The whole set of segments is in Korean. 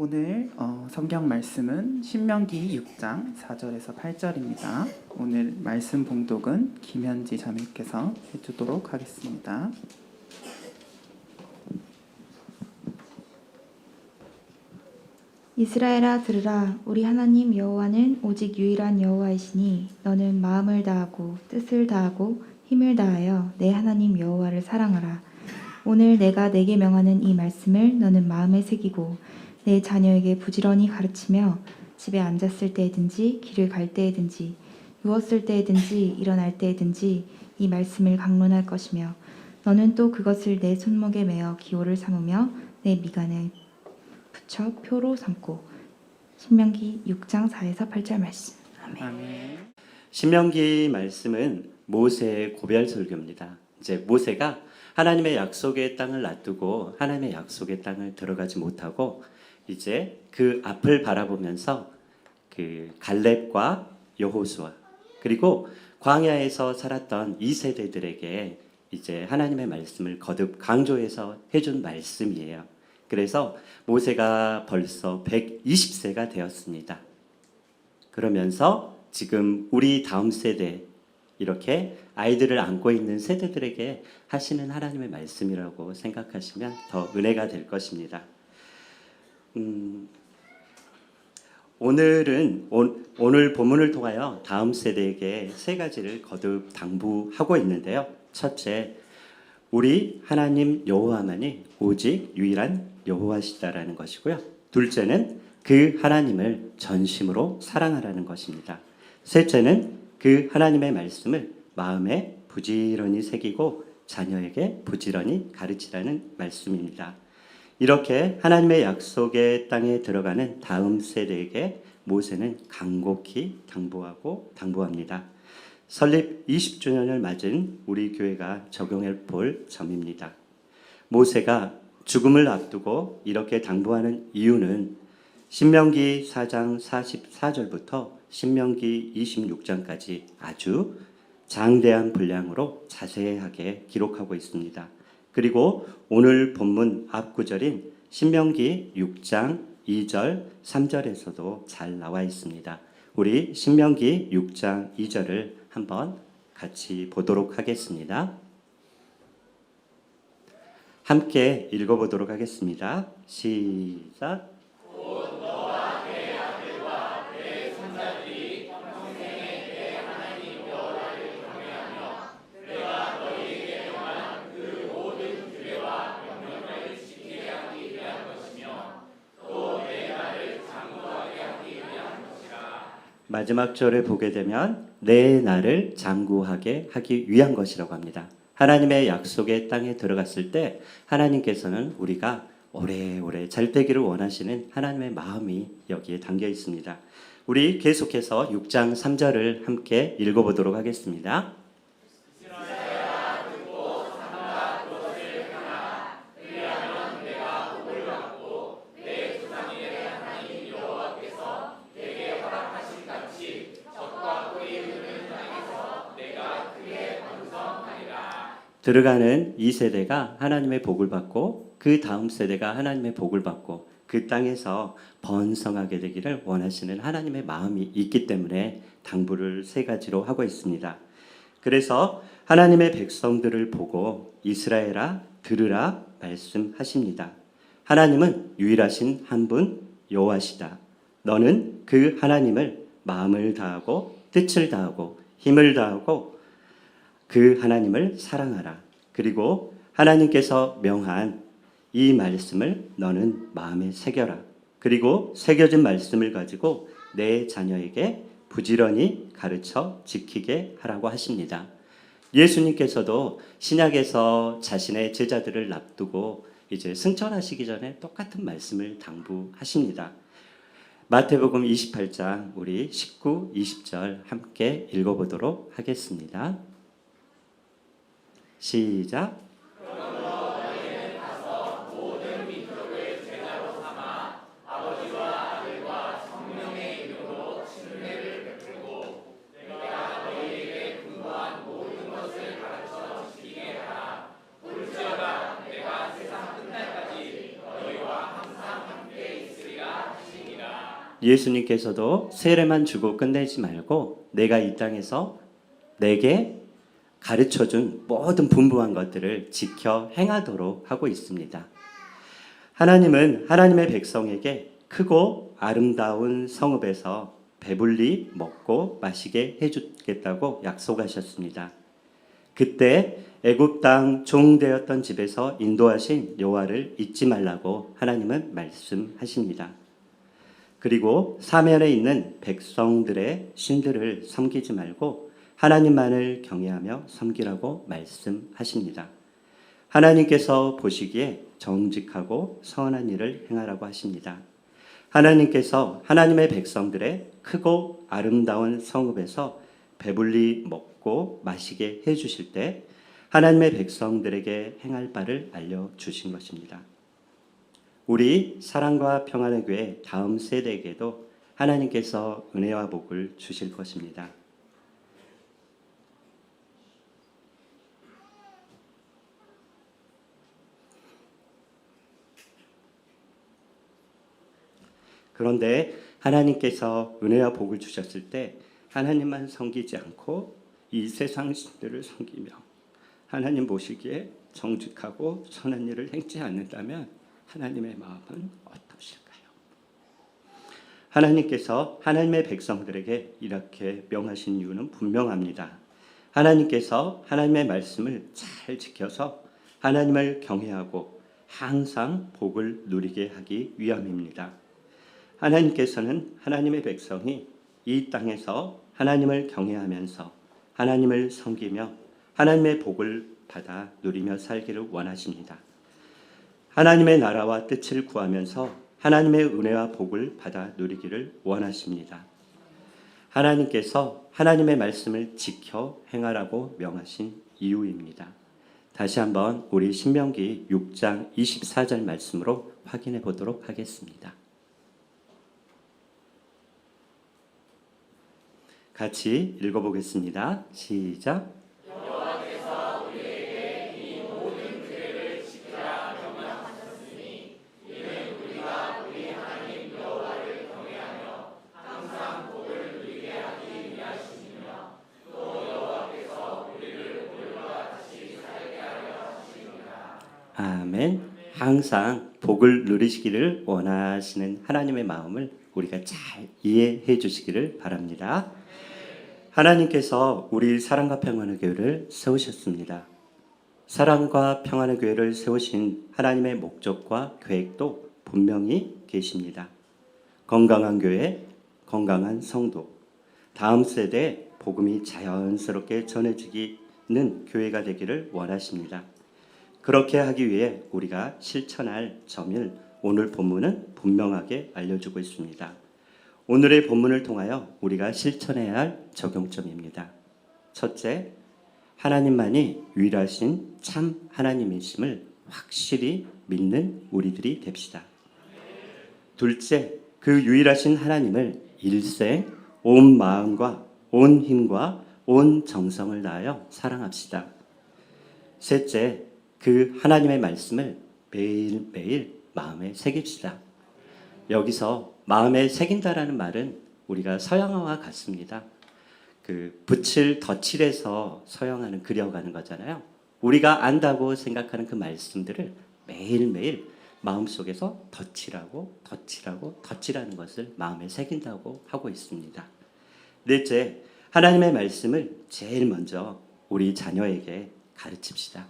오늘 성경 말씀은 신명기 6장 4절에서 8절입니다. 오늘 말씀 봉독은 김현지 자매께서 해주도록 하겠습니다. 이스라엘아 들으라. 우리 하나님 여호와는 오직 유일한 여호와이시니 너는 마음을 다하고 뜻을 다하고 힘을 다하여 내 하나님 여호와를 사랑하라. 오늘 내가 내게 명하는 이 말씀을 너는 마음에 새기고 내 자녀에게 부지런히 가르치며 집에 앉았을 때든지 길을 갈 때든지 누웠을 때든지 일어날 때든지 이 말씀을 강론할 것이며 너는 또 그것을 내 손목에 매어 기호를 삼으며 내 미간에 붙여 표로 삼고. 신명기 6장 4에서 8절 말씀. 아멘. 신명기 말씀은 모세의 고별 설교입니다. 이제 모세가 하나님의 약속의 땅을 놔두고 하나님의 약속의 땅을 들어가지 못하고 이제 그 앞을 바라보면서 그 갈렙과 여호수아 그리고 광야에서 살았던 이 세대들에게 이제 하나님의 말씀을 거듭 강조해서 해준 말씀이에요. 그래서 모세가 벌써 120세가 되었습니다. 그러면서 지금 우리 다음 세대 이렇게 아이들을 안고 있는 세대들에게 하시는 하나님의 말씀이라고 생각하시면 더 은혜가 될 것입니다. 오늘 본문을 통하여 다음 세대에게 세 가지를 거듭 당부하고 있는데요. 첫째, 우리 하나님 여호와만이 오직 유일한 여호와시다라는 것이고요. 둘째는 그 하나님을 전심으로 사랑하라는 것입니다. 셋째는 그 하나님의 말씀을 마음에 부지런히 새기고 자녀에게 부지런히 가르치라는 말씀입니다. 이렇게 하나님의 약속의 땅에 들어가는 다음 세대에게 모세는 간곡히 당부합니다. 설립 20주년을 맞은 우리 교회가 적용해 볼 점입니다. 모세가 죽음을 앞두고 이렇게 당부하는 이유는 신명기 4장 44절부터 신명기 26장까지 아주 장대한 분량으로 자세하게 기록하고 있습니다. 그리고 오늘 본문 앞구절인 신명기 6장 2절, 3절에서도 잘 나와 있습니다. 우리 신명기 6장 2절을 한번 같이 보도록 하겠습니다. 함께 읽어보도록 하겠습니다. 시작. 마지막 절을 보게 되면 내 나를 장구하게 하기 위한 것이라고 합니다. 하나님의 약속의 땅에 들어갔을 때 하나님께서는 우리가 오래오래 잘 되기를 원하시는 하나님의 마음이 여기에 담겨 있습니다. 우리 계속해서 6장 3절을 함께 읽어보도록 하겠습니다. 들어가는 이 세대가 하나님의 복을 받고 그 다음 세대가 하나님의 복을 받고 그 땅에서 번성하게 되기를 원하시는 하나님의 마음이 있기 때문에 당부를 세 가지로 하고 있습니다. 그래서 하나님의 백성들을 보고 이스라엘아 들으라 말씀하십니다. 하나님은 유일하신 한 분 여호와시다. 너는 그 하나님을 마음을 다하고 뜻을 다하고 힘을 다하고 그 하나님을 사랑하라. 그리고 하나님께서 명한 이 말씀을 너는 마음에 새겨라. 그리고 새겨진 말씀을 가지고 내 자녀에게 부지런히 가르쳐 지키게 하라고 하십니다. 예수님께서도 신약에서 자신의 제자들을 납두고 이제 승천하시기 전에 똑같은 말씀을 당부하십니다. 마태복음 28장 우리 19, 20절 함께 읽어보도록 하겠습니다. 시작. 예수님께서도 세례만 주고 끝내지 말고 내가 이 땅에서 내게 가르쳐준 모든 분부한 것들을 지켜 행하도록 하고 있습니다. 하나님은 하나님의 백성에게 크고 아름다운 성읍에서 배불리 먹고 마시게 해주겠다고 약속하셨습니다. 그때 애굽 땅 종되었던 집에서 인도하신 여호와를 잊지 말라고 하나님은 말씀하십니다. 그리고 사면에 있는 백성들의 신들을 섬기지 말고 하나님만을 경외하며 섬기라고 말씀하십니다. 하나님께서 보시기에 정직하고 선한 일을 행하라고 하십니다. 하나님께서 하나님의 백성들의 크고 아름다운 성읍에서 배불리 먹고 마시게 해주실 때 하나님의 백성들에게 행할 바를 알려주신 것입니다. 우리 사랑과 평안의 교회 다음 세대에게도 하나님께서 은혜와 복을 주실 것입니다. 그런데 하나님께서 은혜와 복을 주셨을 때 하나님만 섬기지 않고 이 세상 신들을 섬기며 하나님 보시기에 정직하고 선한 일을 행치 않는다면 하나님의 마음은 어떠실까요? 하나님께서 하나님의 백성들에게 이렇게 명하신 이유는 분명합니다. 하나님께서 하나님의 말씀을 잘 지켜서 하나님을 경외하고 항상 복을 누리게 하기 위함입니다. 하나님께서는 하나님의 백성이 이 땅에서 하나님을 경외하면서 하나님을 섬기며 하나님의 복을 받아 누리며 살기를 원하십니다. 하나님의 나라와 뜻을 구하면서 하나님의 은혜와 복을 받아 누리기를 원하십니다. 하나님께서 하나님의 말씀을 지켜 행하라고 명하신 이유입니다. 다시 한번 우리 신명기 6장 24절 말씀으로 확인해 보도록 하겠습니다. 같이 읽어보겠습니다. 시작. 여호와께서 우리에게 이 모든 규례를 지키라 명령하셨으니 이는 우리가 우리 하나님 여호와를 경외하며 항상 복을 누리게 하기 위하심이며 또 여호와께서 우리를 오늘과 같이 살게 하려 하심이라. 아멘. 항상 복을 누리시기를 원하시는 하나님의 마음을 우리가 잘 이해해 주시기를 바랍니다. 하나님께서 우리 사랑과 평안의 교회를 세우셨습니다. 사랑과 평안의 교회를 세우신 하나님의 목적과 계획도 분명히 계십니다. 건강한 교회, 건강한 성도, 다음 세대에 복음이 자연스럽게 전해지는 교회가 되기를 원하십니다. 그렇게 하기 위해 우리가 실천할 점을 오늘 본문은 분명하게 알려주고 있습니다. 오늘의 본문을 통하여 우리가 실천해야 할 적용점입니다. 첫째, 하나님만이 유일하신 참 하나님이심을 확실히 믿는 우리들이 됩시다. 둘째, 그 유일하신 하나님을 일생 온 마음과 온 힘과 온 정성을 다하여 사랑합시다. 셋째, 그 하나님의 말씀을 매일매일 마음에 새깁시다. 여기서 마음에 새긴다라는 말은 우리가 서양어와 같습니다. 그 붓을 덧칠해서 서양하는 그려가는 거잖아요. 우리가 안다고 생각하는 그 말씀들을 매일매일 마음속에서 덧칠하고 덧칠하는 것을 마음에 새긴다고 하고 있습니다. 넷째, 하나님의 말씀을 제일 먼저 우리 자녀에게 가르칩시다.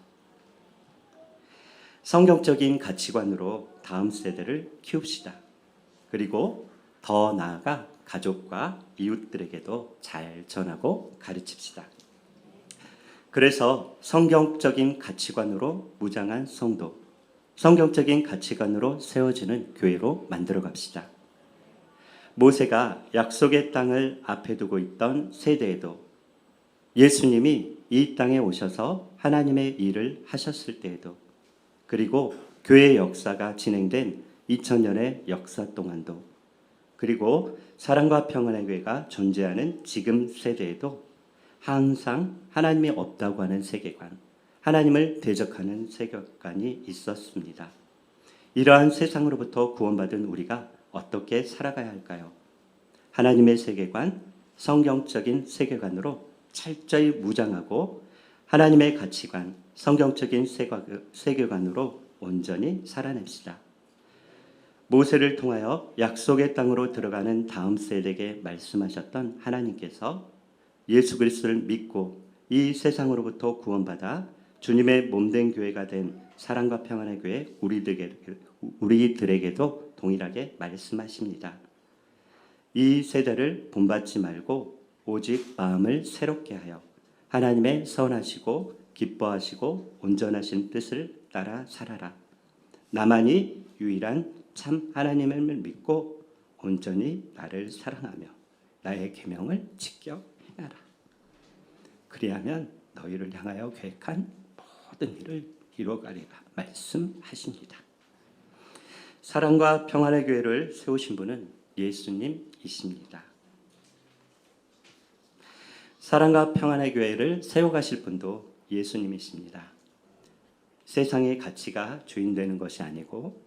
성경적인 가치관으로 다음 세대를 키웁시다. 그리고 더 나아가 가족과 이웃들에게도 잘 전하고 가르칩시다. 그래서 성경적인 가치관으로 무장한 성도, 성경적인 가치관으로 세워지는 교회로 만들어 갑시다. 모세가 약속의 땅을 앞에 두고 있던 세대에도 예수님이 이 땅에 오셔서 하나님의 일을 하셨을 때에도 그리고 교회 역사가 진행된 2000년의 역사 동안도 그리고 사랑과 평안의 교회가 존재하는 지금 세대에도 항상 하나님이 없다고 하는 세계관, 하나님을 대적하는 세계관이 있었습니다. 이러한 세상으로부터 구원받은 우리가 어떻게 살아가야 할까요? 하나님의 세계관, 성경적인 세계관으로 철저히 무장하고 하나님의 가치관, 성경적인 세계관으로 온전히 살아냅시다. 모세를 통하여 약속의 땅으로 들어가는 다음 세대에게 말씀하셨던 하나님께서 예수 그리스도를 믿고 이 세상으로부터 구원받아 주님의 몸된 교회가 된 사랑과 평안의 교회 우리들에게도 동일하게 말씀하십니다. 이 세대를 본받지 말고 오직 마음을 새롭게 하여 하나님의 선하시고 기뻐하시고 온전하신 뜻을 따라 살아라. 나만이 유일한 참 하나님을 믿고 온전히 나를 사랑하며 나의 계명을 지켜 행하라. 그리하면 너희를 향하여 계획한 모든 일을 이루어가리라 말씀하십니다. 사랑과 평안의 교회를 세우신 분은 예수님이십니다. 사랑과 평안의 교회를 세워가실 분도 예수님이십니다. 세상의 가치가 주인되는 것이 아니고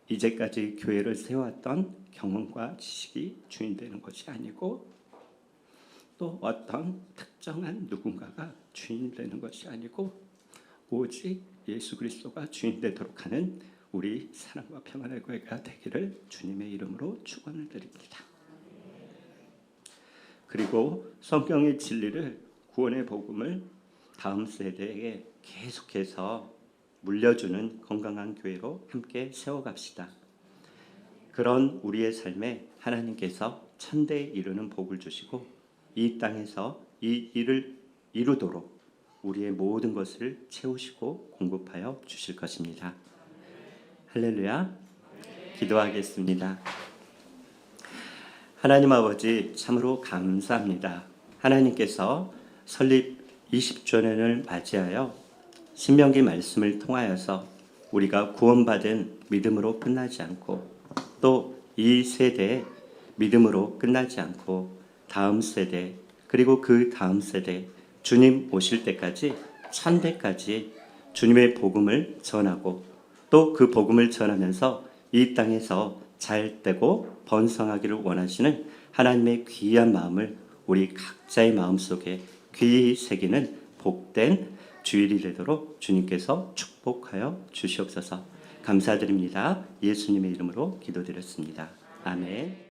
이제까지 교회를 세워왔던 경험과 지식이 주인되는 것이 아니고 또 어떤 특정한 누군가가 주인되는 것이 아니고 오직 예수 그리스도가 주인되도록 하는 우리 사랑과 평안의 교회가 되기를 주님의 이름으로 축원을 드립니다. 그리고 성경의 진리를, 구원의 복음을 다음 세대에게 계속해서 물려주는 건강한 교회로 함께 세워갑시다. 그런 우리의 삶에 하나님께서 천대에 이르는 복을 주시고 이 땅에서 이 일을 이루도록 우리의 모든 것을 채우시고 공급하여 주실 것입니다. 할렐루야. 기도하겠습니다. 하나님 아버지, 참으로 감사합니다. 하나님께서 설립 20주년을 맞이하여 신명기 말씀을 통하여서 우리가 구원받은 믿음으로 끝나지 않고 또 이 세대의 믿음으로 끝나지 않고 다음 세대 그리고 그 다음 세대 주님 오실 때까지 천대까지 주님의 복음을 전하고 또 그 복음을 전하면서 이 땅에서 잘 되고 번성하기를 원하시는 하나님의 귀한 마음을 우리 각자의 마음속에 귀히 새기는 복된 주일이 되도록 주님께서 축복하여 주시옵소서. 감사드립니다. 예수님의 이름으로 기도드렸습니다. 아멘.